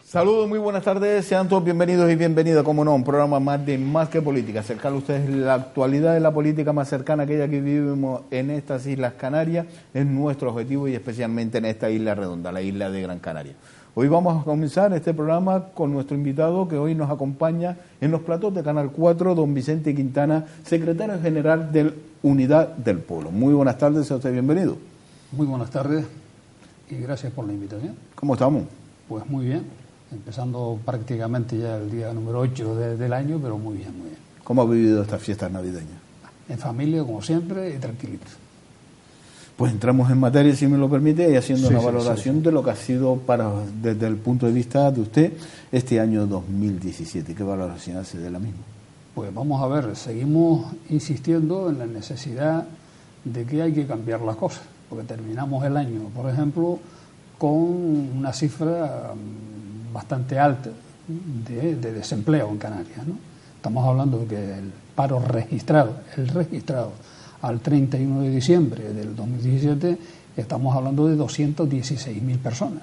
Saludos, muy buenas tardes, sean todos bienvenidos y bienvenidas, como no, un programa más de Más que Política, acercar a ustedes la actualidad de la política más cercana, aquella que vivimos en estas Islas Canarias, es nuestro objetivo y especialmente en esta isla redonda, la isla de Gran Canaria. Hoy vamos a comenzar este programa con nuestro invitado que hoy nos acompaña en los platos de Canal 4, don Vicente Quintana, secretario general de Unidad del Pueblo. Muy buenas tardes, sea usted bienvenido. Muy buenas tardes y gracias por la invitación. ¿Cómo estamos? Pues muy bien, empezando prácticamente ya el día número 8 del año, pero muy bien, muy bien. ¿Cómo ha vivido estas fiestas navideñas? En familia, como siempre, y tranquilito. Pues entramos en materia, si me lo permite, y haciendo una valoración de lo que ha sido desde el punto de vista de usted este año 2017. ¿Qué valoración hace de la misma? Pues vamos a ver, seguimos insistiendo en la necesidad de que hay que cambiar las cosas, porque terminamos el año, por ejemplo, con una cifra bastante alta de desempleo en Canarias, ¿no? Estamos hablando de que el paro registrado al 31 de diciembre del 2017, estamos hablando de 216.000 personas,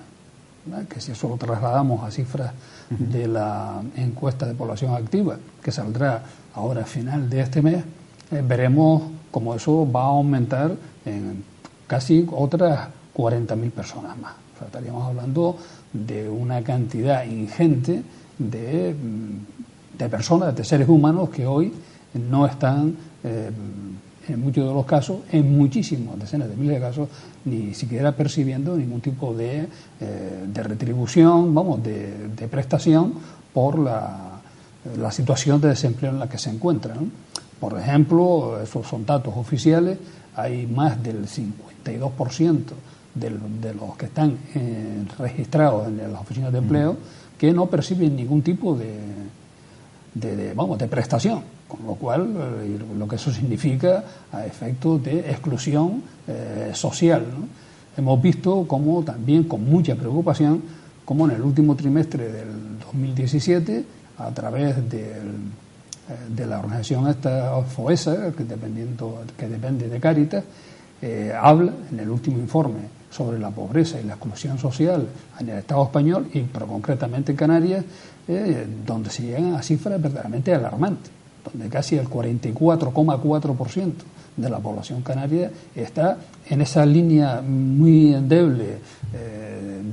¿verdad? Que si eso lo trasladamos a cifras de la encuesta de población activa, que saldrá ahora a final de este mes, veremos cómo eso va a aumentar en casi otras 40.000 personas más. O sea, estaríamos hablando de una cantidad ingente de personas, de seres humanos que hoy no están, en muchos de los casos, en muchísimos, decenas de miles de casos, ni siquiera percibiendo ningún tipo de retribución, de prestación por la situación de desempleo en la que se encuentran, ¿no? Por ejemplo, esos son datos oficiales, hay más del 52% de los que están registrados en las oficinas de empleo que no perciben ningún tipo de prestación, con lo cual lo que eso significa a efectos de exclusión social, ¿no? Hemos visto como también con mucha preocupación como en el último trimestre del 2017, a través de la organización esta FOESA, que depende de Cáritas, habla en el último informe sobre la pobreza y la exclusión social en el Estado español, pero concretamente en Canarias, donde se llegan a cifras verdaderamente alarmantes, donde casi el 44,4% de la población canaria está en esa línea muy endeble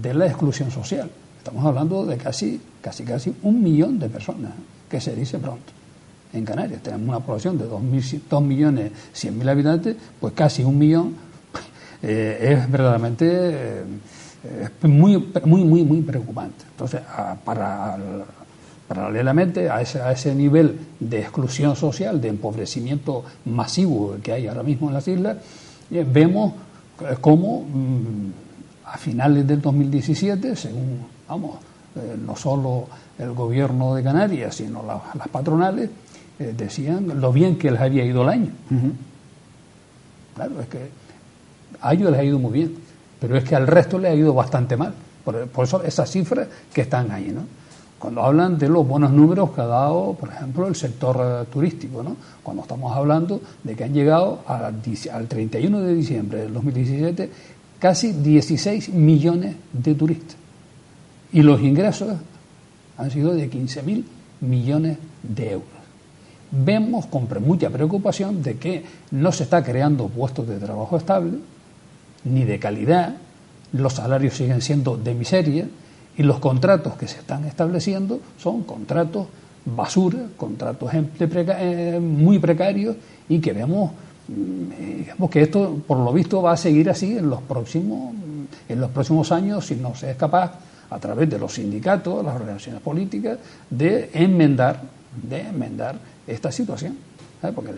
de la exclusión social. Estamos hablando de casi 1 millón de personas, que se dice pronto. En Canarias tenemos una población de 2.100.000 habitantes, pues casi 1 millón es verdaderamente muy preocupante. Entonces, paralelamente a ese nivel de exclusión social, de empobrecimiento masivo que hay ahora mismo en las islas, vemos cómo a finales del 2017, según no solo el gobierno de Canarias, sino las patronales, decían lo bien que les había ido el año. Claro, es que a ellos les ha ido muy bien, pero es que al resto les ha ido bastante mal. Por eso esas cifras que están ahí, ¿no? Cuando hablan de los buenos números que ha dado, por ejemplo, el sector turístico, ¿no? Cuando estamos hablando de que han llegado al 31 de diciembre del 2017 casi 16 millones de turistas. Y los ingresos han sido de 15.000 millones de euros. Vemos con mucha preocupación de que no se está creando puestos de trabajo estable, ni de calidad, los salarios siguen siendo de miseria y los contratos que se están estableciendo son contratos basura, contratos muy precarios, y que vemos que esto, por lo visto, va a seguir así en los próximos años si no se es capaz, a través de los sindicatos, las organizaciones políticas, de enmendar esta situación. ¿Sabes? Porque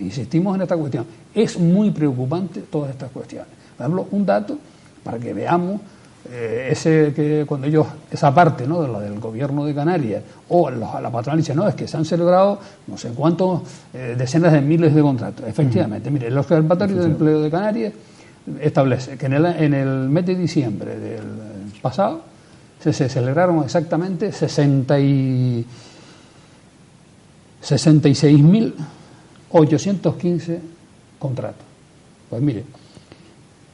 insistimos en esta cuestión. Es muy preocupante todas estas cuestiones. Por ejemplo, un dato para que veamos esa parte, ¿no?, de la del gobierno de Canarias, o la patronal dice, no, es que se han celebrado no sé cuántos decenas de miles de contratos. Efectivamente, mire, el Observatorio de Empleo de Canarias establece que en el mes de diciembre del pasado se celebraron exactamente 66.815 contratos. Pues mire,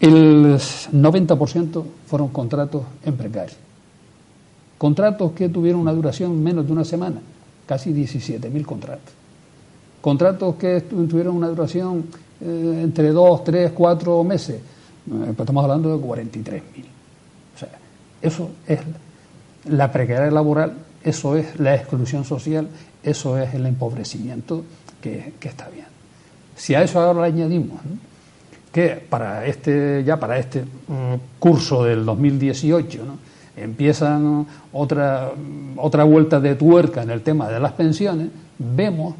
el 90% fueron contratos en precario. Contratos que tuvieron una duración menos de una semana, casi 17.000 contratos. Contratos que tuvieron una duración entre 2, 3, 4 meses, pues estamos hablando de 43.000. O sea, eso es la precariedad laboral, eso es la exclusión social, eso es el empobrecimiento que está bien. Si a eso ahora le añadimos, ¿no?, que para este curso del 2018, ¿no?, empiezan otra vuelta de tuerca en el tema de las pensiones, vemos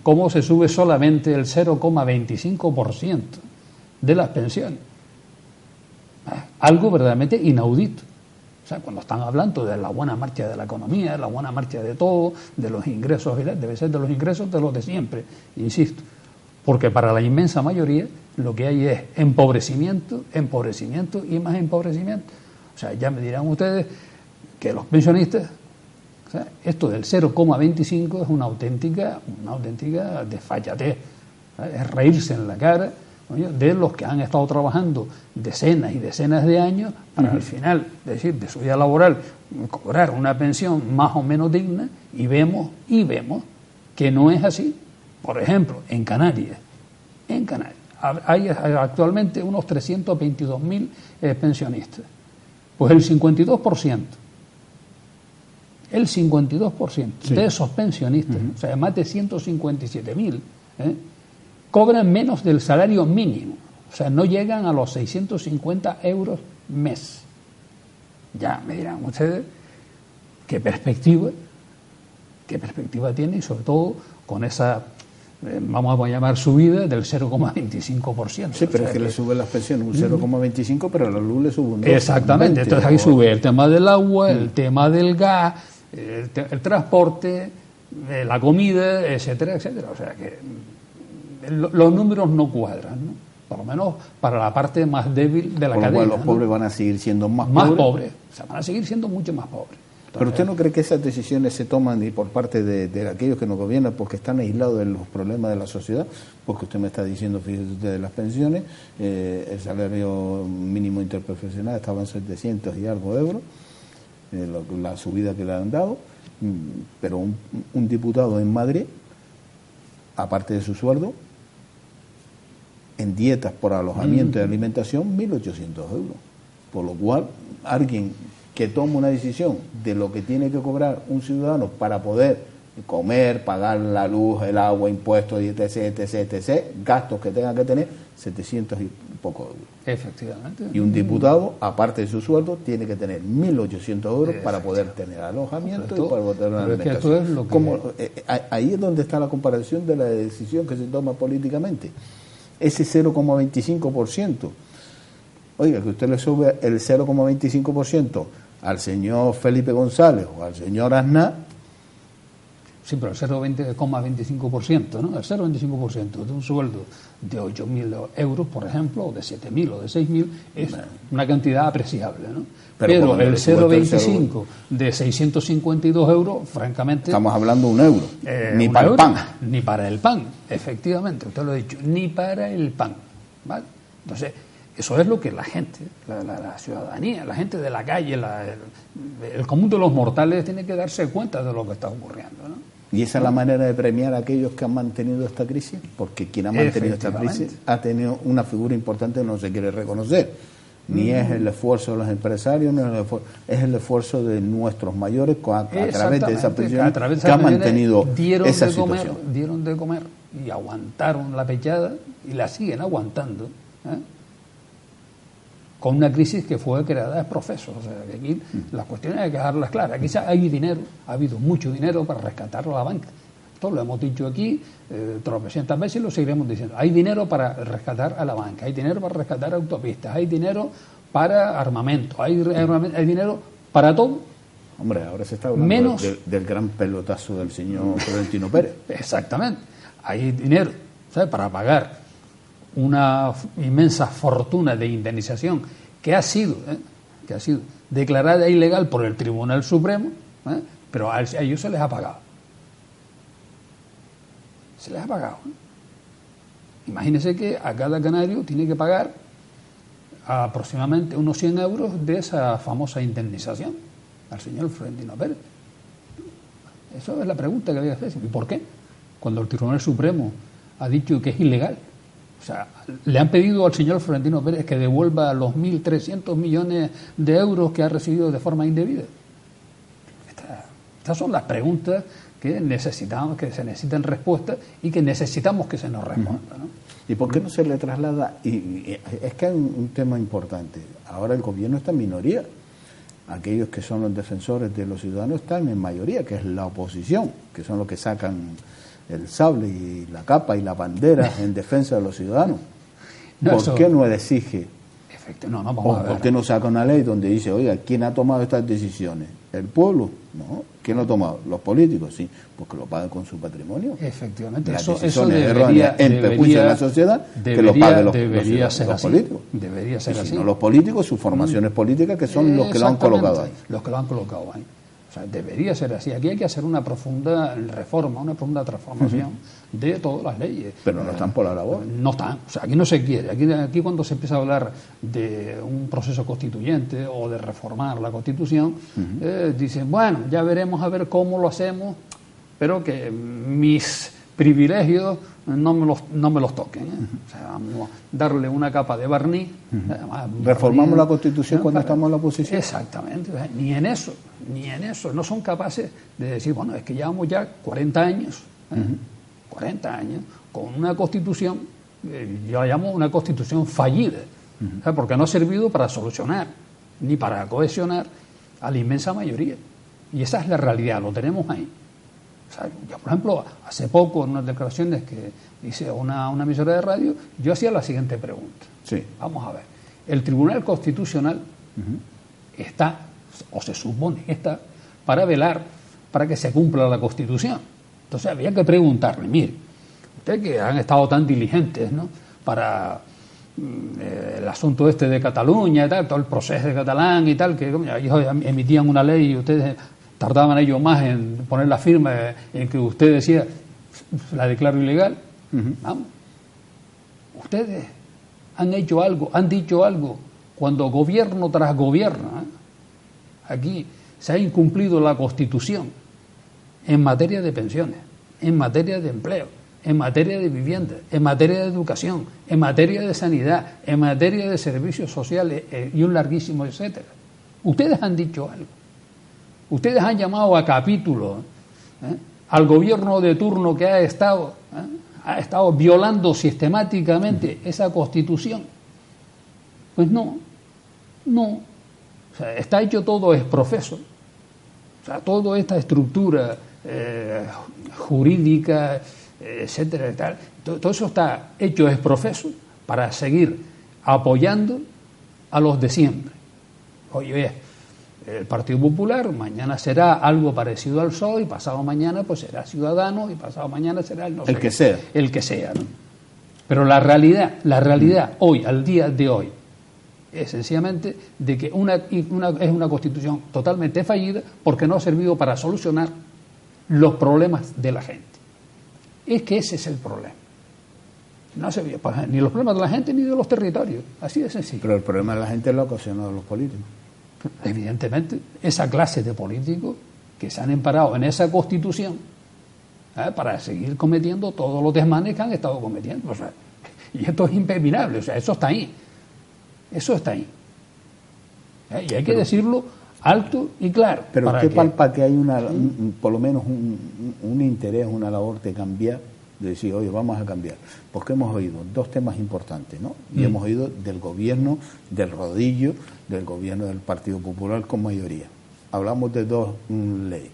cómo se sube solamente el 0,25% de las pensiones. Algo verdaderamente inaudito. O sea, cuando están hablando de la buena marcha de la economía, de la buena marcha de todo, de los ingresos, debe ser de los ingresos de los de siempre, insisto. Porque para la inmensa mayoría lo que hay es empobrecimiento, empobrecimiento y más empobrecimiento. O sea, ya me dirán ustedes que los pensionistas, o sea, esto del 0,25 es una auténtica desfachatez, ¿sabes? Es reírse en la cara, ¿no?, de los que han estado trabajando decenas y decenas de años para al final, es decir, de su vida laboral, cobrar una pensión más o menos digna, y vemos que no es así. Por ejemplo, en Canarias hay actualmente unos 322.000 pensionistas. Pues el 52% sí, de esos pensionistas, o sea, más de 157.000, cobran menos del salario mínimo. O sea, no llegan a los 650 euros mes. Ya me dirán ustedes qué perspectiva tiene, y sobre todo con esa, vamos a llamar, subida del 0,25%. Sí, pero es que le suben las pensiones un 0,25, pero a la luz le sube un 2. Exactamente, entonces ahí sube el tema del agua, el tema del gas, el transporte, la comida, etcétera, etcétera. O sea que los números no cuadran, ¿no? Por lo menos para la parte más débil de la cadena. Por lo cual los pobres van a seguir siendo más pobres. O sea, van a seguir siendo mucho más pobres. Entonces, ¿pero usted no cree que esas decisiones se toman y por parte de aquellos que nos gobiernan porque están aislados de los problemas de la sociedad? Porque usted me está diciendo, fíjese usted, de las pensiones, el salario mínimo interprofesional estaba en 700 y algo euros, la subida que le han dado, pero un diputado en Madrid, aparte de su sueldo, en dietas por alojamiento y alimentación, 1.800 euros. Por lo cual, alguien que toma una decisión de lo que tiene que cobrar un ciudadano para poder comer, pagar la luz, el agua, impuestos, etc., gastos que tenga que tener, 700 y poco euros. Efectivamente. Y un diputado, aparte de su sueldo, tiene que tener 1.800 euros para poder tener alojamiento y para poder tener una alimentación. Ahí es donde está la comparación de la decisión que se toma políticamente. Ese 0,25%. Oiga, que usted le sube el 0,25% al señor Felipe González o al señor Aznar. Sí, pero el 0,25%, ¿no? El 0,25% de un sueldo de 8.000 euros, por ejemplo, o de 7.000 o de 6.000, es una cantidad apreciable, ¿no? Pero el 0,25 de 652 euros, francamente... Estamos hablando de un euro, ni para el pan. Ni para el pan, efectivamente, usted lo ha dicho, ni para el pan, ¿vale? Entonces, eso es lo que la gente, la ciudadanía, la gente de la calle, el común de los mortales tiene que darse cuenta de lo que está ocurriendo, ¿no? Y esa es la manera de premiar a aquellos que han mantenido esta crisis, porque quien ha mantenido esta crisis ha tenido una figura importante que no se quiere reconocer. Ni es el esfuerzo de los empresarios, ni es el esfuerzo de nuestros mayores a través de esa pensión que han mantenido esa situación. Dieron de comer y aguantaron la pechada y la siguen aguantando, ¿eh?, con una crisis que fue creada a profeso. O sea, que aquí las cuestiones hay que dejarlas claras. Aquí hay dinero, ha habido mucho dinero para rescatar a la banca. Esto lo hemos dicho aquí tropecientas veces y lo seguiremos diciendo. Hay dinero para rescatar a la banca, hay dinero para rescatar autopistas, hay dinero para armamento, hay dinero para todo. Hombre, ahora se está hablando del gran pelotazo del señor Florentino Pérez. Exactamente. Hay dinero, ¿sabes?, para pagar una inmensa fortuna de indemnización que ha sido declarada ilegal por el Tribunal Supremo, pero a ellos se les ha pagado. Se les ha pagado. Imagínense que a cada canario tiene que pagar aproximadamente unos 100 euros de esa famosa indemnización. al señor Florentino Pérez. Esa es la pregunta que había que hacer. ¿Y por qué? Cuando el Tribunal Supremo ha dicho que es ilegal. O sea, le han pedido al señor Florentino Pérez que devuelva los 1.300 millones de euros que ha recibido de forma indebida. Estas son las preguntas que necesitamos, que se necesitan respuestas y que necesitamos que se nos responda, ¿no? ¿Y por qué no se le traslada? Y es que hay un tema importante. Ahora el gobierno está en minoría. Aquellos que son los defensores de los ciudadanos están en mayoría, que es la oposición, que son los que sacan el sable y la capa y la bandera en defensa de los ciudadanos. ¿Por qué no exige? No, vamos a ver. ¿Por qué no saca una ley donde dice, oiga, ¿quién ha tomado estas decisiones? ¿El pueblo? No. ¿Quién lo ha tomado? Los políticos, sí, porque lo pagan con su patrimonio. Efectivamente, las eso decisiones debería, erróneas en perjuicio de la sociedad, que lo paguen los políticos. Debería ser así. Si no los políticos, sus formaciones políticas, que son los que lo han colocado ahí. Los que lo han colocado ahí. O sea, debería ser así. Aquí hay que hacer una profunda reforma, una profunda transformación de todas las leyes. Pero no están por la labor. No están. O sea, aquí no se quiere. Aquí cuando se empieza a hablar de un proceso constituyente o de reformar la Constitución, dicen, bueno, ya veremos a ver cómo lo hacemos, pero que mis privilegios no me los toquen. O sea, vamos a darle una capa de barniz. Reformamos la Constitución cuando estamos en la oposición. Exactamente. Ni en eso. No son capaces de decir, bueno, es que llevamos ya 40 años, 40 años, con una Constitución, yo la llamo una Constitución fallida, porque no ha servido para solucionar, ni para cohesionar a la inmensa mayoría. Y esa es la realidad, lo tenemos ahí. O sea, yo, por ejemplo, hace poco, en unas declaraciones que hice a una emisora de radio, yo hacía la siguiente pregunta. Sí. Vamos a ver. El Tribunal Constitucional está, o se supone que está, para velar para que se cumpla la Constitución. Entonces había que preguntarle, mire, ustedes que han estado tan diligentes, ¿no?, para el asunto este de Cataluña y tal, todo el proceso de catalán y tal, que ellos emitían una ley y ustedes tardaban ellos más en poner la firma en que usted decía, la declaro ilegal. Vamos. Ustedes han hecho algo, han dicho algo, cuando gobierno tras gobierno, aquí se ha incumplido la Constitución en materia de pensiones, en materia de empleo, en materia de vivienda, en materia de educación, en materia de sanidad, en materia de servicios sociales y un larguísimo etcétera. Ustedes han dicho algo. Ustedes han llamado a capítulo al gobierno de turno que ha estado violando sistemáticamente esa Constitución. Pues no. O sea, está hecho todo es profeso. O sea, toda esta estructura jurídica, etcétera, y tal, todo eso está hecho es profeso para seguir apoyando a los de siempre. Oye, el Partido Popular mañana será algo parecido al PSOE, y pasado mañana pues será Ciudadanos, y pasado mañana será el que sea. El que sea, ¿no? Pero la realidad hoy, al día de hoy, es sencillamente de que es una Constitución totalmente fallida porque no ha servido para solucionar los problemas de la gente. Es que ese es el problema. No ha servido para ni los problemas de la gente ni de los territorios. Así de sencillo. Pero el problema de la gente lo ha ocasionado los políticos. Evidentemente, esa clase de políticos que se han emparado en esa Constitución para seguir cometiendo todos los desmanes que han estado cometiendo. O sea, y esto es impepinable, o sea, eso está ahí. Eso está ahí. Y hay que decirlo alto y claro. Pero ¿qué palpa que hay por lo menos un interés, una labor de cambiar, de decir, oye, vamos a cambiar? Porque hemos oído dos temas importantes, ¿no? Y hemos oído del gobierno del rodillo, del gobierno del Partido Popular con mayoría. Hablamos de dos leyes,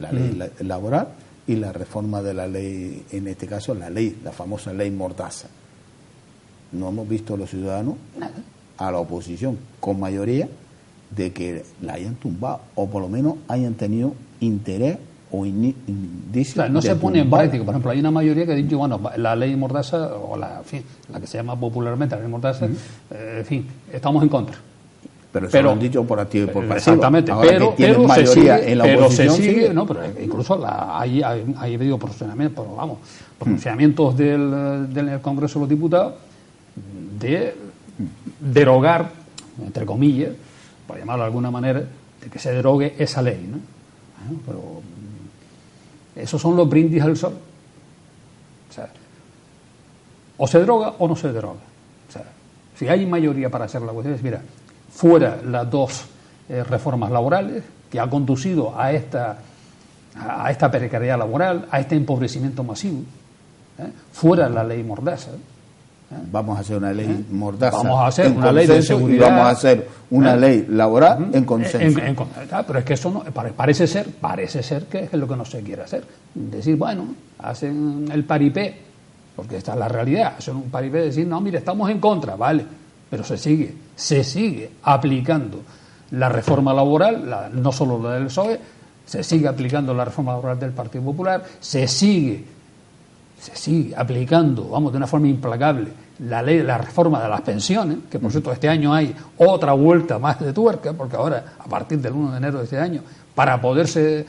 la ley laboral y la reforma de la ley, en este caso la famosa ley Mordaza. No hemos visto a los ciudadanos, a la oposición con mayoría, de que la hayan tumbado, o por lo menos hayan tenido interés o indicios. Claro, no se pone en práctica. Por ejemplo, hay una mayoría que ha dicho, bueno, la ley Mordaza, o la que se llama popularmente la ley Mordaza, en fin, estamos en contra. Pero eso lo han dicho por activo y por pasivo. Exactamente, ahora pero que tienen mayoría se sigue, en la oposición, sigue. No, pero incluso hay habido pronunciamientos del Congreso de los Diputados de derogar, entre comillas, por llamarlo de alguna manera, de que se derogue esa ley, ¿no? Bueno, pero esos son los brindis al sol. O sea, o se deroga o no se deroga. O sea, si hay mayoría para hacer la cuestión, es, mira, fuera las dos reformas laborales que ha conducido a esta precariedad laboral, a este empobrecimiento masivo, fuera la ley Mordaza. Vamos a hacer una ley mordaza. Vamos a hacer una ley de seguridad. Y vamos a hacer una ley laboral en consenso. Pero es que eso no, parece ser que es lo que no se quiere hacer. Decir, bueno, hacen el paripé, porque esta es la realidad, hacen un paripé de decir, no, mire, estamos en contra, vale, pero se sigue aplicando la reforma laboral, no solo la del PSOE, se sigue aplicando la reforma laboral del Partido Popular, se sigue aplicando, vamos, de una forma implacable, la reforma de las pensiones, que por cierto este año hay otra vuelta más de tuerca, porque ahora, a partir del 1 de enero de este año, para poderse,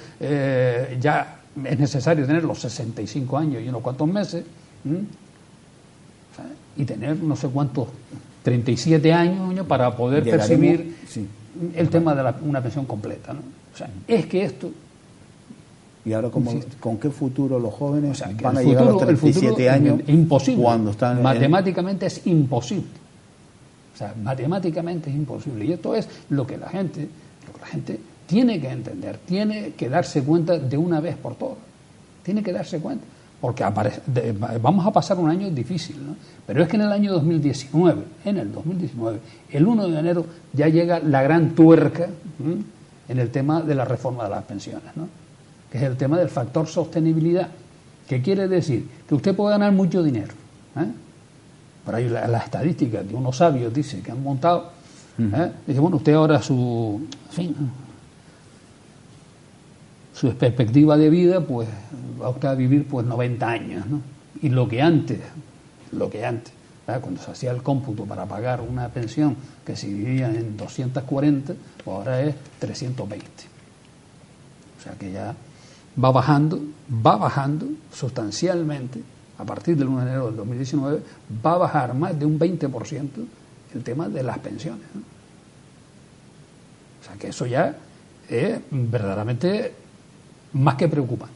ya es necesario tener los 65 años y unos cuantos meses, o sea, y tener no sé cuántos, 37 años para poder percibir el tema de una pensión completa, ¿no? O sea, es que esto... Y ahora, ¿con qué futuro los jóvenes van a llegar a los 37 años? Imposible. Cuando están matemáticamente es imposible. O sea, matemáticamente es imposible. Y esto es lo que la gente tiene que entender, tiene que darse cuenta de una vez por todas. Tiene que darse cuenta. Porque vamos a pasar un año difícil, ¿no? Pero es que en el año 2019, el 1 de enero, ya llega la gran tuerca en el tema de la reforma de las pensiones, ¿no? Que es el tema del factor sostenibilidad, que quiere decir que usted puede ganar mucho dinero, por ahí la estadística que unos sabios dice que han montado, dice, bueno, usted ahora su perspectiva de vida, pues va usted a vivir pues 90 años, ¿no? Y lo que antes, cuando se hacía el cómputo para pagar una pensión que se dividía en 240, pues ahora es 320. O sea que ya va bajando sustancialmente, a partir del 1 de enero del 2019, va a bajar más de un 20% el tema de las pensiones, ¿no? O sea que eso ya es verdaderamente más que preocupante,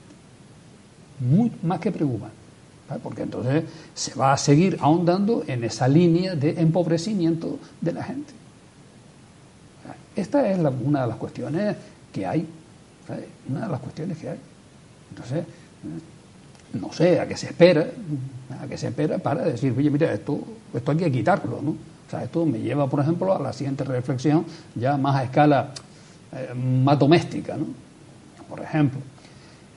más que preocupante, ¿vale? Porque entonces se va a seguir ahondando en esa línea de empobrecimiento de la gente. O sea, esta es una de las cuestiones que hay. Una de las cuestiones que hay. Entonces, no sé a qué se espera para decir, oye, mira, esto hay que quitarlo, ¿no? O sea, esto me lleva, por ejemplo, a la siguiente reflexión, ya más a escala más doméstica, ¿no? Por ejemplo,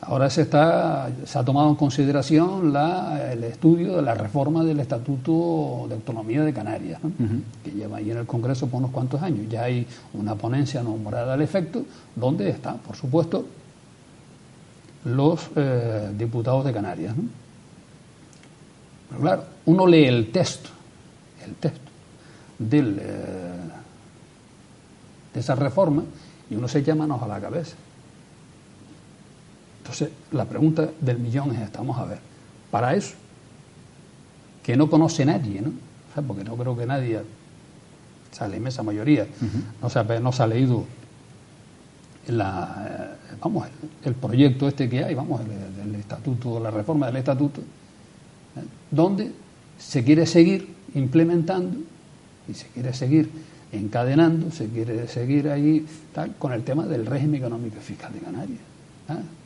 ahora se ha tomado en consideración el estudio de la reforma del Estatuto de Autonomía de Canarias, ¿no? Que lleva ahí en el Congreso por unos cuantos años. Ya hay una ponencia nombrada al efecto, donde están, por supuesto, los diputados de Canarias, ¿no? Pero claro, uno lee el texto de esa reforma y uno se echa manos a la cabeza. Entonces, la pregunta del millón es esta, vamos a ver, para eso, que no conoce nadie, ¿no? O sea, porque no creo que nadie, o sea, la inmensa mayoría, no se ha leído el proyecto este que hay, el estatuto, la reforma del estatuto, donde se quiere seguir implementando y se quiere seguir encadenando, se quiere seguir ahí con el tema del régimen económico y fiscal de Canarias,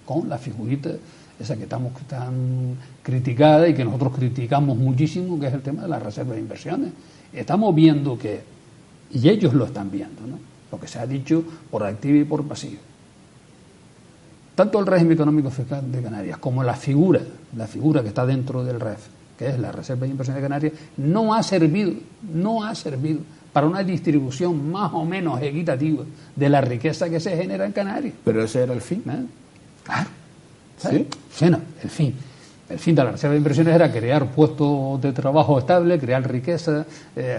con la figurita esa que tan criticada y que nosotros criticamos muchísimo, que es el tema de las reservas de inversiones. Estamos viendo y ellos lo están viendo, ¿no? Lo que se ha dicho por activa y por pasiva. Tanto el régimen económico fiscal de Canarias como la figura que está dentro del REF, que es la Reserva de Inversiones de Canarias, no ha servido para una distribución más o menos equitativa de la riqueza que se genera en Canarias. Pero ese era el fin. Claro. ¿Sí? Bueno, el fin. El fin de la Reserva de Inversiones era crear puestos de trabajo estable, crear riqueza,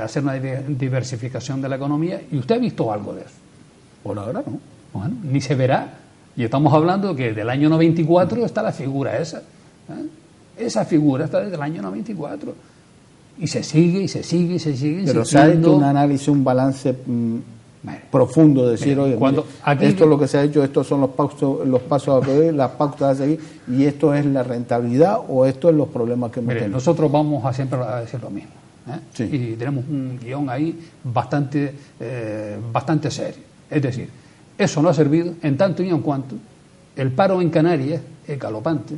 hacer una diversificación de la economía. ¿Y usted ha visto algo de eso? Por ahora no. Bueno, ni se verá. Y estamos hablando que del año 94 está la figura esa. Esa figura está desde el año 94. Y se sigue. Pero se ha hecho un análisis, un balance profundo, decir, oye, cuando mire, aquí, esto es lo que se ha hecho, estos son los pasos a seguir, las pautas a seguir, y esto es la rentabilidad o esto es los problemas que hemos tenido. Nosotros vamos siempre a decir lo mismo, sí. Y tenemos un guión ahí bastante serio. Es decir, eso no ha servido en tanto y en cuanto el paro en Canarias es galopante,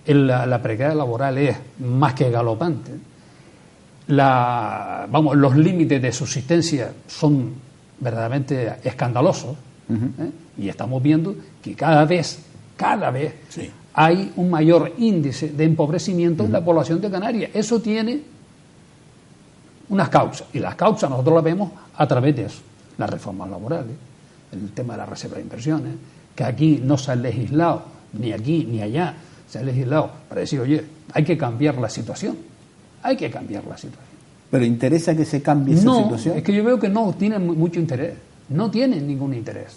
la precariedad laboral es más que galopante, los límites de subsistencia son verdaderamente escandalosos, y estamos viendo que cada vez sí, hay un mayor índice de empobrecimiento en la población de Canarias. Eso tiene unas causas, y las causas nosotros las vemos a través de eso, las reformas laborales, el tema de la reserva de inversiones, que aquí no se ha legislado, ni aquí ni allá, se ha legislado para decir, oye, hay que cambiar la situación. ¿Pero interesa que se cambie esa situación? No, es que yo veo que no tienen mucho interés, no tienen ningún interés.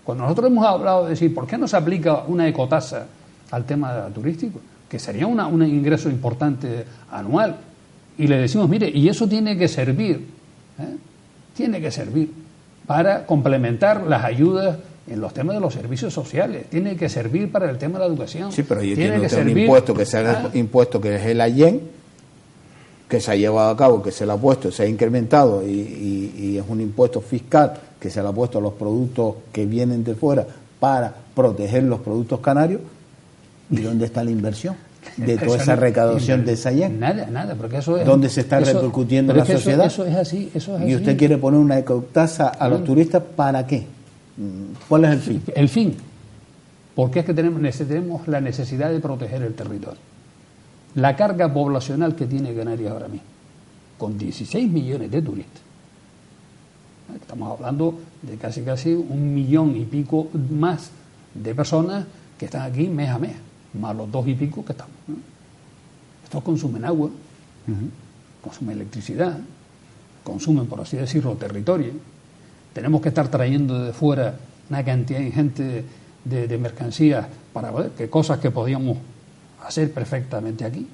Cuando nosotros hemos hablado de decir, ¿por qué no se aplica una ecotasa al tema turístico? Que sería un ingreso importante anual. Y le decimos, mire, y eso tiene que servir para complementar las ayudas en los temas de los servicios sociales, tiene que servir para el tema de la educación. Sí, pero yo entiendo que un impuesto que sea impuesto que es el AYEN, que se ha llevado a cabo, que se le ha puesto, se ha incrementado y es un impuesto fiscal que se le ha puesto a los productos que vienen de fuera para proteger los productos canarios. ¿Y dónde está la inversión de toda esa recaudación de esa AYEN? Nada, porque eso es... ¿Dónde se está repercutiendo en la sociedad? Eso es así. ¿Y usted quiere poner una ecotasa a los turistas para qué? ¿Cuál es el fin? El fin, porque es que tenemos la necesidad de proteger el territorio. La carga poblacional que tiene Canarias ahora mismo, con 16 millones de turistas, estamos hablando de casi 1 millón y pico más de personas que están aquí mes a mes, más los 2 y pico que estamos. Estos consumen agua, consumen electricidad, consumen, por así decirlo, territorio. Tenemos que estar trayendo de fuera una cantidad ingente de mercancías para ver qué cosas que podíamos hacer perfectamente aquí.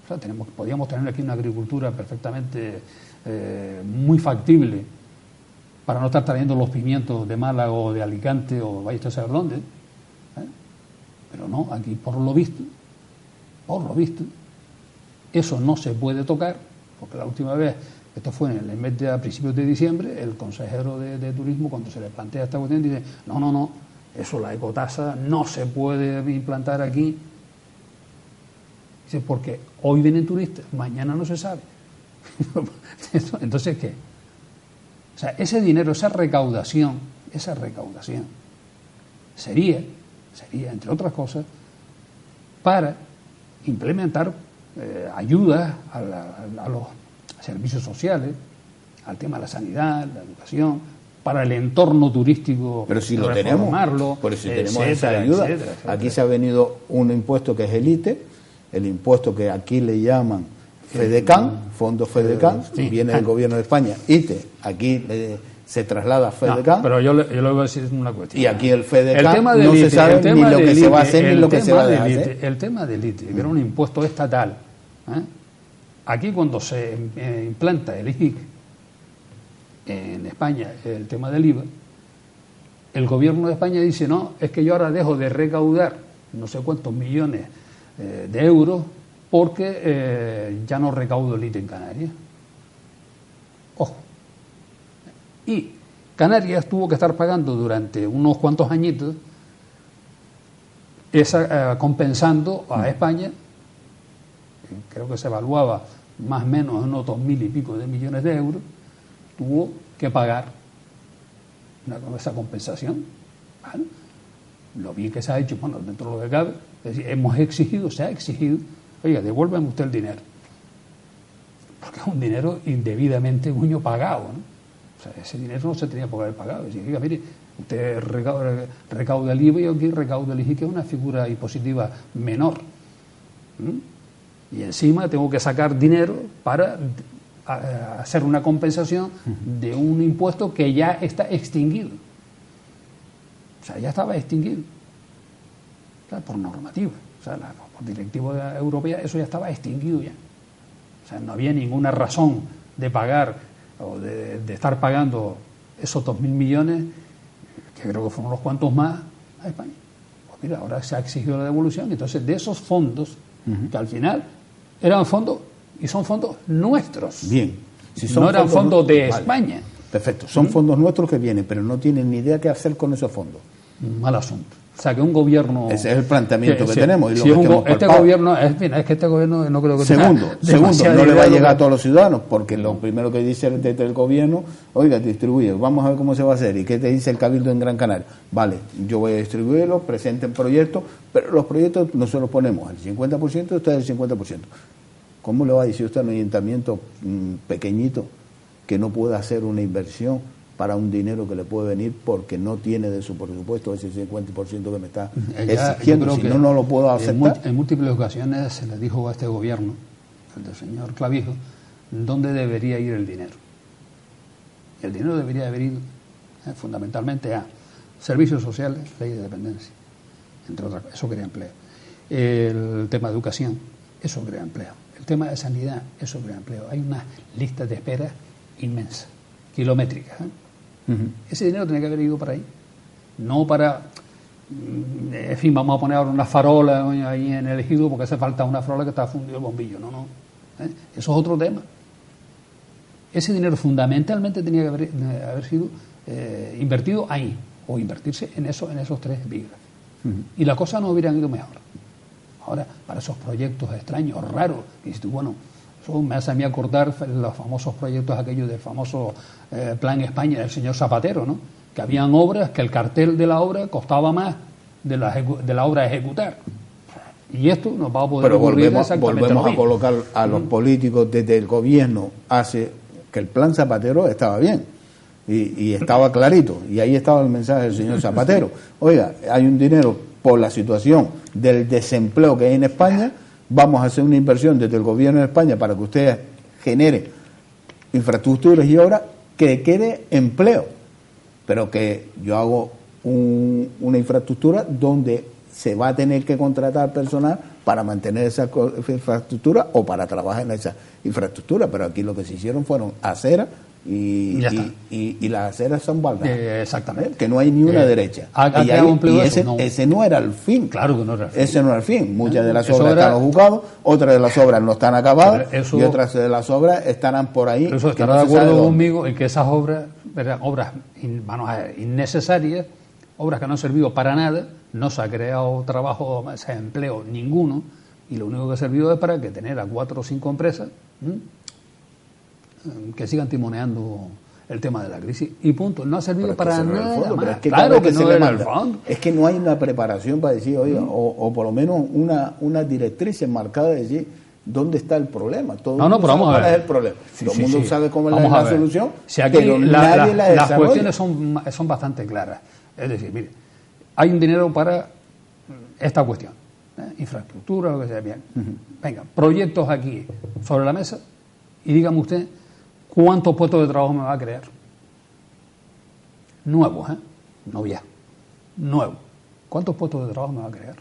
O sea, podíamos tener aquí una agricultura perfectamente muy factible para no estar trayendo los pimientos de Málaga o de Alicante o vaya a saber dónde. Pero no, aquí por lo visto, eso no se puede tocar, porque la última vez, esto fue en el mes a principios de diciembre, el consejero de Turismo, cuando se le plantea esta cuestión, dice, no, eso, la ecotasa no se puede implantar aquí. Dice, porque hoy vienen turistas, mañana no se sabe. Entonces, ¿qué? O sea, ese dinero, esa recaudación sería, entre otras cosas, para implementar ayudas a los servicios sociales, al tema de la sanidad, la educación, para el entorno turístico. Pero si lo tenemos, por eso tenemos esa ayuda. Etcétera. Aquí se ha venido un impuesto que es el ITE, el impuesto que aquí le llaman FEDECAN, Fondo FEDECAN, viene del gobierno de España. ITE, aquí se traslada a FEDECAN. Pero yo le voy a decir una cuestión. Y aquí el FEDECAN no se sabe ni lo que se va a hacer ni lo que se va a hacer. El tema del ITE, que era un impuesto estatal, aquí cuando se implanta el IGIC en España, el tema del IVA, el gobierno de España dice, no, es que yo ahora dejo de recaudar no sé cuántos millones de euros porque ya no recaudo el ITE en Canarias. Ojo. Y Canarias tuvo que estar pagando durante unos cuantos añitos compensando a España, creo que se evaluaba más o menos en unos 2.000 y pico de millones de euros, tuvo que pagar esa compensación. ¿Vale? Lo bien que se ha hecho, bueno, dentro de lo que cabe, es decir, se ha exigido, oiga, devuélvame usted el dinero. Porque es un dinero indebidamente pagado, ¿no? O sea, ese dinero no se tenía por haber pagado. Es decir, oiga, mire, usted recauda el IVA y yo aquí recaudo el IGI, que es una figura impositiva menor. Y encima tengo que sacar dinero para hacer una compensación de un impuesto que ya está extinguido. O sea, ya estaba extinguido. O sea, por normativa. O sea, por directiva europea, eso ya estaba extinguido ya. O sea, no había ninguna razón de pagar o de estar pagando esos 2.000 millones, que creo que fueron unos cuantos más, a España. Pues mira, ahora se ha exigido la devolución, entonces de esos fondos, que al final eran fondos, y son fondos nuestros. Bien. Si son no eran fondos de vale. España. Perfecto, son fondos nuestros que vienen, pero no tienen ni idea qué hacer con esos fondos. Mal asunto. O sea, que un gobierno... Ese es el planteamiento que si, tenemos. Y si lo que este gobierno... Es que este gobierno no creo que Segundo, no le va a llegar a todos los ciudadanos, porque lo primero que dice desde el gobierno, oiga, distribuye, vamos a ver cómo se va a hacer. ¿Y qué te dice el Cabildo en Gran Canaria? Vale, yo voy a distribuirlo, presenten proyectos, pero los proyectos nosotros ponemos el 50%, ustedes el 50%. ¿Cómo le va a decir usted a un ayuntamiento pequeñito que no puede hacer una inversión para un dinero que le puede venir porque no tiene de su presupuesto ese 50% que me está exigiendo? Si no lo puedo aceptar. En múltiples ocasiones se le dijo a este gobierno, el del señor Clavijo, dónde debería ir el dinero. Y el dinero debería haber ido fundamentalmente a servicios sociales, ley de dependencia, entre otras cosas. Eso crea empleo. El tema de educación, eso crea empleo. El tema de sanidad, eso crea empleo. Hay una lista de espera inmensa, kilométrica. Ese dinero tiene que haber ido para ahí, no para, en fin, vamos a poner ahora una farola ahí en el ejido porque hace falta una farola que está fundido el bombillo. No. Eso es otro tema. Ese dinero fundamentalmente tenía que haber sido invertido ahí, o invertirse en esos tres epígrafes. Y las cosas no hubieran ido mejor. Ahora, para esos proyectos extraños, raros, y bueno, eso me hace a mí acordar los famosos proyectos aquellos del famoso Plan España del señor Zapatero, ¿no? Que habían obras que el cartel de la obra costaba más de la obra a ejecutar. Y esto nos va a poder ocurrir exactamente volvemos a colocar a los políticos desde el gobierno hace que el plan Zapatero estaba bien y estaba clarito, y ahí estaba el mensaje del señor Zapatero. Oiga, hay un dinero por la situación del desempleo que hay en España, vamos a hacer una inversión desde el gobierno de España para que ustedes generen infraestructuras y obras que quede empleo, pero que yo hago una infraestructura donde se va a tener que contratar personal para mantener esa infraestructura o para trabajar en esa infraestructura, pero aquí lo que se hicieron fueron aceras y las aceras son baldadas. Exactamente. Que no hay ni una derecha. Ese no era el fin. Claro que no era el fin. Ese no era el fin. Muchas de las obras están en los juzgados, otras de las obras no están acabadas y otras de las obras estarán por ahí. Eso estará de acuerdo conmigo en que esas obras eran obras innecesarias, obras que no han servido para nada, no se ha creado trabajo, o sea, empleo ninguno, y lo único que ha servido es para que tener a 4 o 5 empresas que sigan timoneando el tema de la crisis y punto. No ha servido para nada más. Claro que no era el fondo. Es que no hay una preparación para decir, oiga, o por lo menos una directriz enmarcada de decir dónde está el problema. Todo el mundo sabe cuál es el problema. Todo el mundo sabe cómo es la solución, pero nadie la desarrolla. Las cuestiones son bastante claras. Es decir, mire, hay un dinero para esta cuestión, infraestructura, lo que sea, bien. Venga, proyectos aquí sobre la mesa y dígame usted ¿cuántos puestos de trabajo me va a crear? Nuevos, no ya. Nuevos. ¿Cuántos puestos de trabajo me va a crear?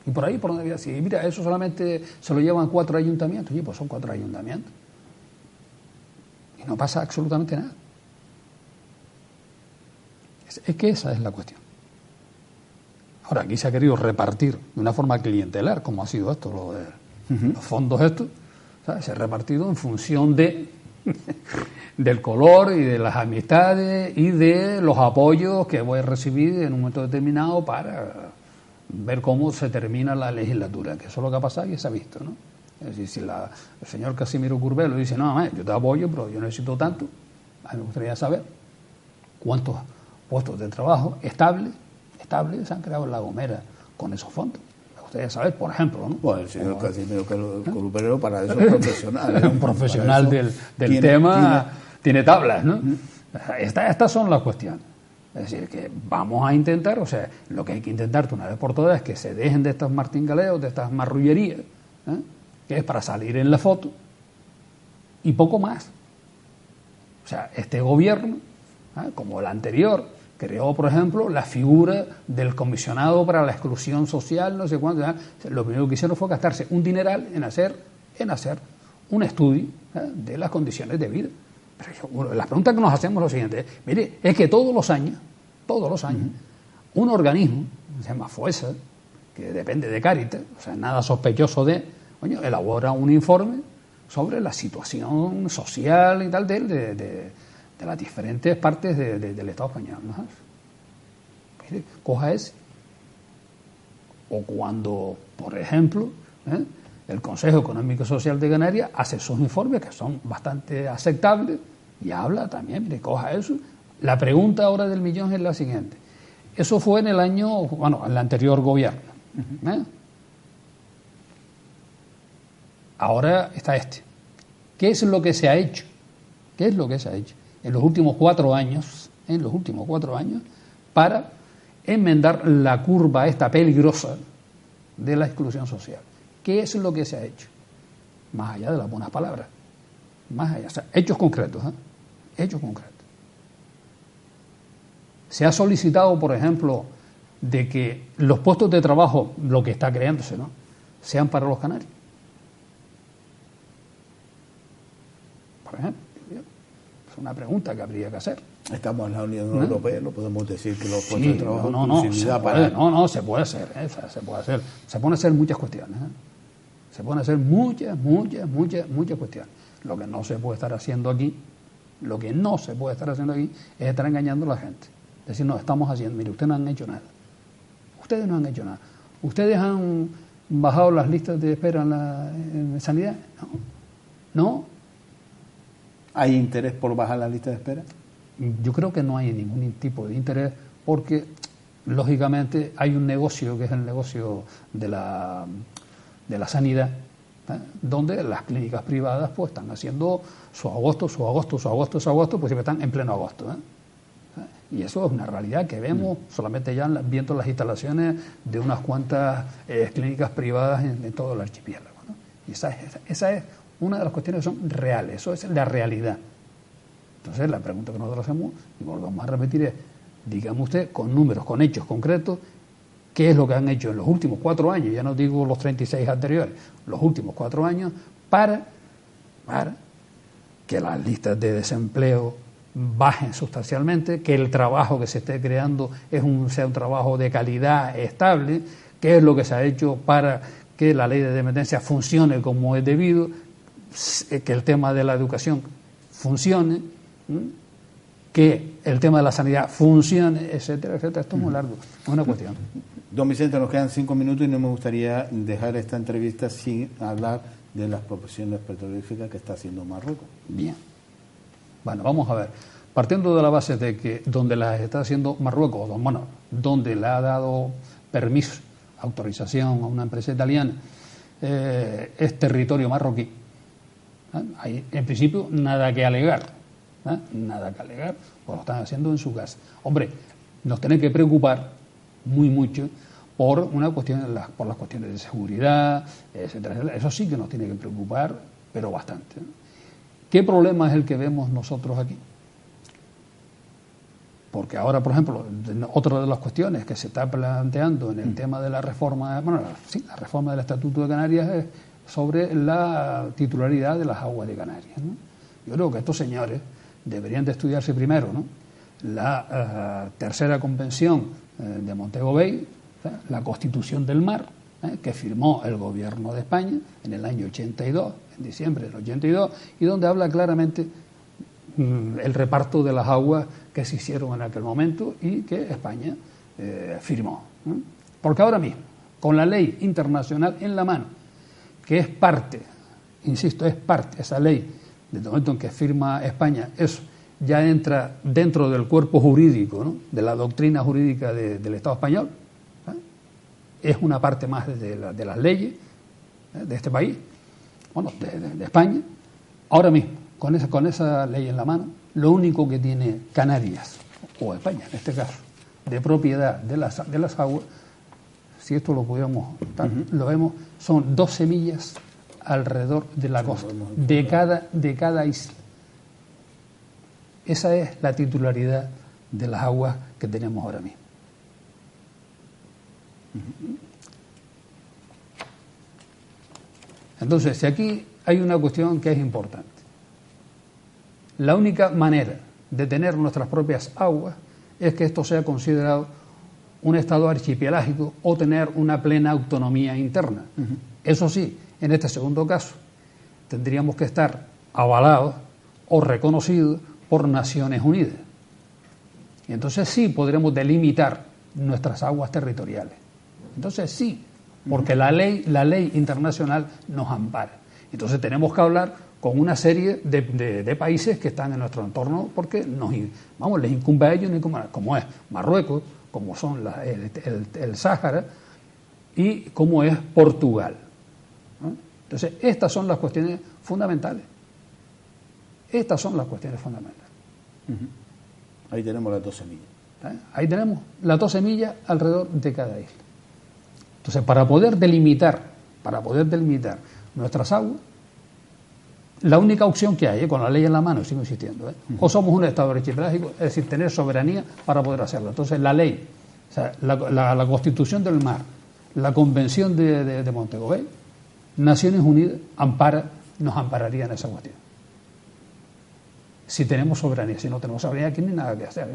Y por ahí, por donde había así. Mira, eso solamente se lo llevan 4 ayuntamientos. Oye, pues son 4 ayuntamientos. Y no pasa absolutamente nada. Es que esa es la cuestión. Ahora, aquí se ha querido repartir de una forma clientelar, como ha sido esto, lo de los fondos estos. ¿Sabes? Se ha repartido en función del color y de las amistades y de los apoyos que voy a recibir en un momento determinado para ver cómo se termina la legislatura, que eso es lo que ha pasado y se ha visto, ¿no? Es decir, si el señor Casimiro Curbelo dice, no, yo te apoyo, pero yo necesito tanto, a mí me gustaría saber cuántos puestos de trabajo estables se han creado en La Gomera con esos fondos. Ustedes saben, por ejemplo, ¿no? Bueno, el señor Casimiro Curbelo para eso es profesional. Es un profesional del tema, tiene tablas, ¿no? Estas son las cuestiones. Es decir, que vamos a intentar, o sea, lo que hay que intentar de una vez por todas es que se dejen de estos martingaleos, de estas marrullerías, que es para salir en la foto, y poco más. O sea, este gobierno, como el anterior, creó, por ejemplo, la figura del comisionado para la exclusión social, no sé cuánto. Lo primero que hicieron fue gastarse un dineral en hacer un estudio de las condiciones de vida. Pero la pregunta que nos hacemos es lo siguiente, mire, es que todos los años, un organismo, se llama FOESA, que depende de Cáritas, o sea, nada sospechoso elabora un informe sobre la situación social y tal de las diferentes partes del Estado español, ¿no? Mire, coja ese. O cuando, por ejemplo, el Consejo Económico y Social de Canarias hace sus informes que son bastante aceptables y habla también, mire, coja eso. La pregunta ahora del millón es la siguiente. Eso fue en el año, en el anterior gobierno. Ahora está este. ¿Qué es lo que se ha hecho? ¿Qué es lo que se ha hecho en los últimos 4 años? Para enmendar la curva esta peligrosa de la exclusión social. ¿Qué es lo que se ha hecho? Más allá de las buenas palabras. Más allá, o sea, hechos concretos. Hechos concretos. Se ha solicitado, por ejemplo, de que los puestos de trabajo, lo que está creándose, ¿no?, sean para los canarios. Por ejemplo, es una pregunta que habría que hacer. Estamos en la Unión Europea, no podemos decir que los puestos de trabajo se puede hacer, se pueden hacer muchas cuestiones, se pueden hacer muchas cuestiones. Lo que no se puede estar haciendo aquí es estar engañando a la gente, decir, no, estamos haciendo, mire, ustedes no han hecho nada, ustedes han bajado las listas de espera en sanidad, no. ¿Hay interés por bajar la lista de espera? Yo creo que no hay ningún tipo de interés porque, lógicamente, hay un negocio que es el negocio de la sanidad, donde las clínicas privadas pues están haciendo su agosto, pues siempre están en pleno agosto. Y eso es una realidad que vemos solamente ya viendo las instalaciones de unas cuantas clínicas privadas en todo el archipiélago, ¿no? Y esa es una de las cuestiones que son reales, eso es la realidad. Entonces, la pregunta que nosotros hacemos, y volvemos a repetir, es, dígame usted, con números, con hechos concretos, qué es lo que han hecho en los últimos 4 años, ya no digo los 36 anteriores, los últimos 4 años, para que las listas de desempleo bajen sustancialmente, que el trabajo que se esté creando sea un trabajo de calidad estable, qué es lo que se ha hecho para que la ley de dependencia funcione como es debido, que el tema de la educación funcione, que el tema de la sanidad funcione, etcétera. Esto es muy largo, es una cuestión. Don Vicente, nos quedan 5 minutos y no me gustaría dejar esta entrevista sin hablar de las proporciones petrolíferas que está haciendo Marruecos. Bien. Bueno, vamos a ver. Partiendo de la base de que donde las está haciendo Marruecos, donde le ha dado permiso, autorización a una empresa italiana, es territorio marroquí. Hay, en principio, nada que alegar, pues lo están haciendo en su casa. Hombre, nos tiene que preocupar mucho por las cuestiones de seguridad, etcétera. Eso sí que nos tiene que preocupar, pero bastante. ¿Qué problema es el que vemos nosotros aquí? Porque ahora, por ejemplo, otra de las cuestiones que se está planteando en el tema de la reforma, la reforma del Estatuto de Canarias es sobre la titularidad de las aguas de Canarias, ¿no? Yo creo que estos señores deberían de estudiarse primero, ¿no?, la tercera convención de Montego Bay, la Constitución del Mar, que firmó el gobierno de España en el año 82, en diciembre del 82, y donde habla claramente el reparto de las aguas que se hicieron en aquel momento y que España firmó. Porque ahora mismo, con la ley internacional en la mano, que es parte, insisto, es parte, esa ley, desde el momento en que firma España, eso ya entra dentro del cuerpo jurídico, ¿no?, de la doctrina jurídica del Estado español, es una parte más de las leyes de este país, de España. Ahora mismo, con esa ley en la mano, lo único que tiene Canarias, o España en este caso, de propiedad de las aguas, si esto lo pudiéramos, lo vemos, son 12 millas alrededor de la costa, de cada isla. Esa es la titularidad de las aguas que tenemos ahora mismo. Entonces, si aquí hay una cuestión que es importante. la única manera de tener nuestras propias aguas es que esto sea considerado un estado archipelágico o tener una plena autonomía interna. Eso sí, en este segundo caso, tendríamos que estar avalados o reconocidos por Naciones Unidas. Y entonces sí podremos delimitar nuestras aguas territoriales. Entonces sí, porque la ley internacional nos ampara. Entonces tenemos que hablar con una serie de países que están en nuestro entorno porque les incumbe a ellos, como es Marruecos, como son el Sáhara y como es Portugal, ¿no? Entonces estas son las cuestiones fundamentales. Estas son las cuestiones fundamentales. Ahí tenemos las 2 semillas. Ahí tenemos las 2 semillas alrededor de cada isla. Entonces, para poder delimitar nuestras aguas, la única opción que hay, con la ley en la mano, sigo insistiendo, o somos un estado archipelágico, es decir, tener soberanía para poder hacerlo. Entonces, la ley, o sea, la Constitución del Mar, la Convención de Montego Bay, Naciones Unidas nos ampararía en esa cuestión. Si tenemos soberanía. Si no tenemos soberanía, aquí no hay nada que hacer,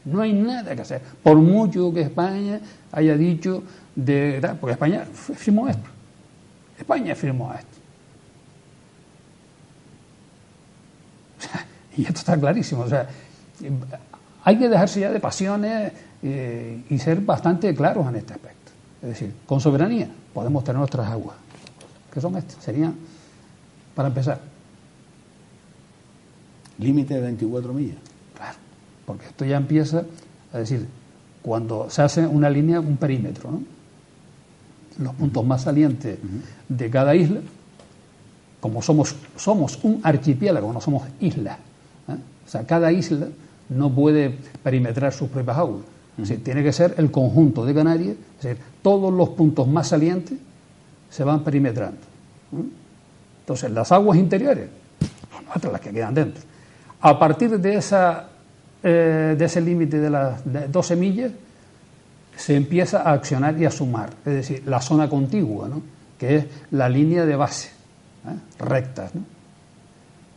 No hay nada que hacer. Por mucho que España haya dicho, porque España firmó esto. España firmó esto. O sea, y esto está clarísimo. O sea, hay que dejarse ya de pasiones y ser bastante claros en este aspecto. Es decir, con soberanía podemos tener nuestras aguas. ¿Qué son estas? Serían, para empezar, límite de 24 millas. Claro, porque esto ya empieza a decir, cuando se hace una línea, un perímetro, ¿no? Los puntos más salientes de cada isla, como somos un archipiélago, no somos islas, o sea, cada isla no puede perimetrar sus propias aguas. Es decir, tiene que ser el conjunto de Canarias, es decir, todos los puntos más salientes se van perimetrando. Entonces, las aguas interiores, nuestras, las que quedan dentro. A partir de ese límite de las 12 millas, se empieza a accionar y a sumar, es decir, la zona contigua, ¿no? Que es la línea de base, rectas, ¿no?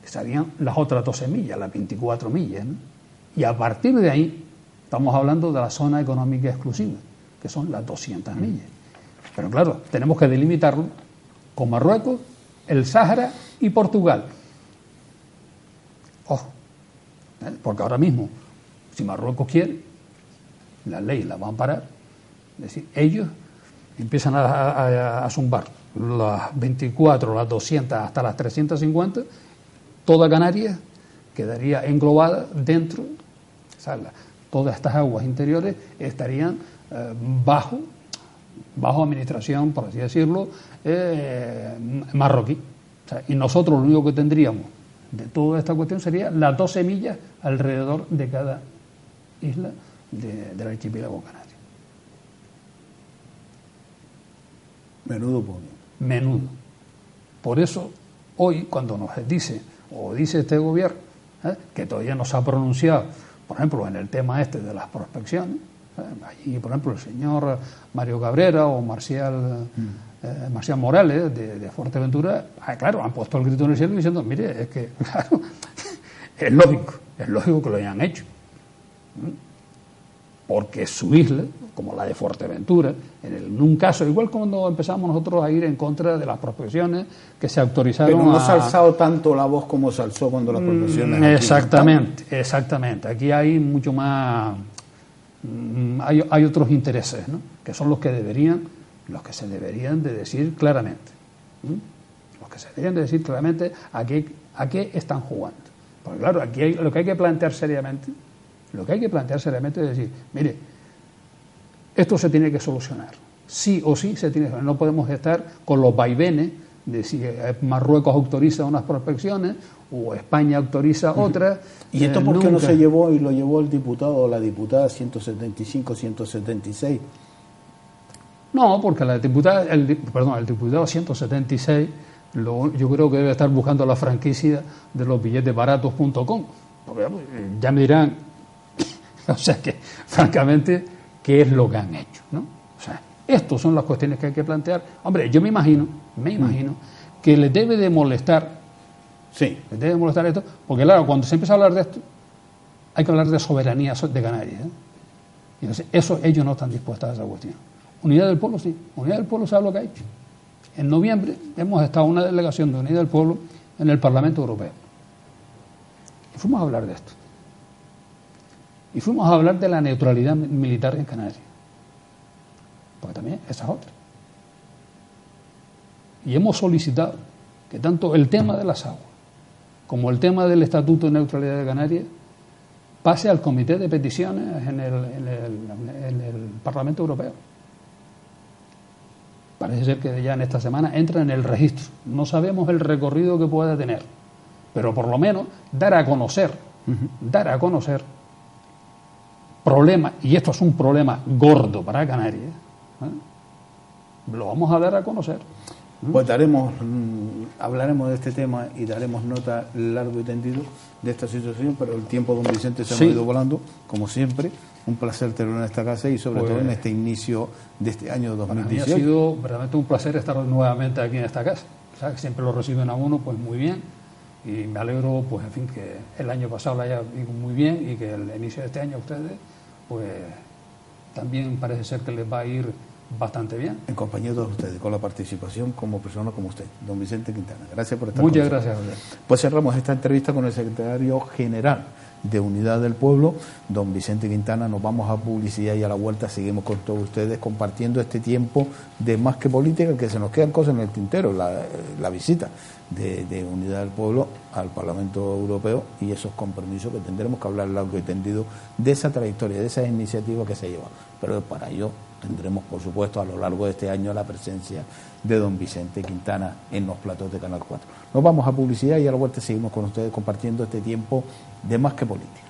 Que serían las otras 12 millas, las 24 millas, ¿no? Y a partir de ahí, estamos hablando de la zona económica exclusiva, que son las 200 millas. Pero claro, tenemos que delimitarlo con Marruecos, el Sáhara y Portugal. Ojo, porque ahora mismo, si Marruecos quiere, la ley la va a amparar. Es decir, ellos empiezan a zumbar las 24, las 200 hasta las 350, toda Canarias quedaría englobada dentro, o sea, todas estas aguas interiores estarían bajo administración, por así decirlo, marroquí. O sea, y nosotros lo único que tendríamos de toda esta cuestión sería las 12 millas alrededor de cada isla del archipiélago canario. Menudo pone. Menudo. Por eso, hoy, cuando nos dice este gobierno, que todavía no se ha pronunciado, por ejemplo, en el tema este de las prospecciones, allí, por ejemplo, el señor Mario Cabrera o Marcial Morales de Fuerteventura, claro, han puesto el grito en el cielo diciendo, mire, es que, claro, es lógico que lo hayan hecho. Porque su isla, como la de Fuerteventura, en un caso, igual cuando empezamos nosotros a ir en contra de las prospecciones que se autorizaron. Pero no se ha alzado tanto la voz como se alzó cuando las prospecciones. Exactamente. Aquí hay mucho más, hay otros intereses, ¿no? Que son los que se deberían de decir claramente. Los que se deberían de decir claramente a qué están jugando. Porque claro, aquí lo que hay que plantear seriamente. Lo que hay que plantear seriamente es decir, mire, esto se tiene que solucionar. Sí o sí se tiene que solucionar. No podemos estar con los vaivenes de si Marruecos autoriza unas prospecciones o España autoriza otras. ¿Y esto por qué no se llevó y lo llevó el diputado o la diputada 175, 176? No, porque el diputado 176, yo creo que debe estar buscando la franquicia de los billetesbaratos.com. Porque ya me dirán. O sea que, francamente, ¿qué es lo que han hecho, ¿no? O sea, estas son las cuestiones que hay que plantear. Hombre, yo me imagino que les debe de molestar Sí. Les debe molestar esto, porque claro, cuando se empieza a hablar de esto, hay que hablar de soberanía de Canarias, ¿eh? Y entonces, eso ellos no están dispuestos a esa cuestión. Unidad del Pueblo, sí. Unidad del Pueblo sabe lo que ha hecho. En noviembre hemos estado una delegación de Unidad del Pueblo en el Parlamento Europeo. Y fuimos a hablar de esto. Y fuimos a hablar de la neutralidad militar en Canarias. Porque también esa es otra. Y hemos solicitado que tanto el tema de las aguas como el tema del Estatuto de Neutralidad de Canarias pase al Comité de Peticiones en el Parlamento Europeo. Parece ser que ya en esta semana entra en el registro. No sabemos el recorrido que pueda tener, pero por lo menos dar a conocer problemas, y esto es un problema gordo para Canarias, ¿eh? Lo vamos a dar a conocer. Pues hablaremos de este tema y daremos nota largo y tendido de esta situación, pero el tiempo, don Vicente, se ha ido volando, como siempre. Un placer tenerlo en esta casa y sobre todo en este inicio de este año 2018. Para mí ha sido verdaderamente un placer estar nuevamente aquí en esta casa. O sea, que siempre lo reciben a uno pues muy bien, y me alegro, pues en fin, que el año pasado lo haya ido muy bien y que el inicio de este año a ustedes pues también parece ser que les va a ir bastante bien. En compañía de todos ustedes, con la participación como persona como usted, don Vicente Quintana. Gracias por estar Muchas gracias, José. Pues cerramos esta entrevista con el secretario general de Unidad del Pueblo, don Vicente Quintana. Nos vamos a publicidad y a la vuelta seguimos con todos ustedes compartiendo este tiempo de Más que Política, que se nos quedan cosas en el tintero, la visita de Unidad del Pueblo al Parlamento Europeo y esos compromisos que tendremos que hablar largo y tendido de esa trayectoria, de esas iniciativas que se llevan. Pero para ello tendremos, por supuesto, a lo largo de este año la presencia de don Vicente Quintana en los platos de Canal 4. Nos vamos a publicidad y a la vuelta seguimos con ustedes compartiendo este tiempo de Más que Política.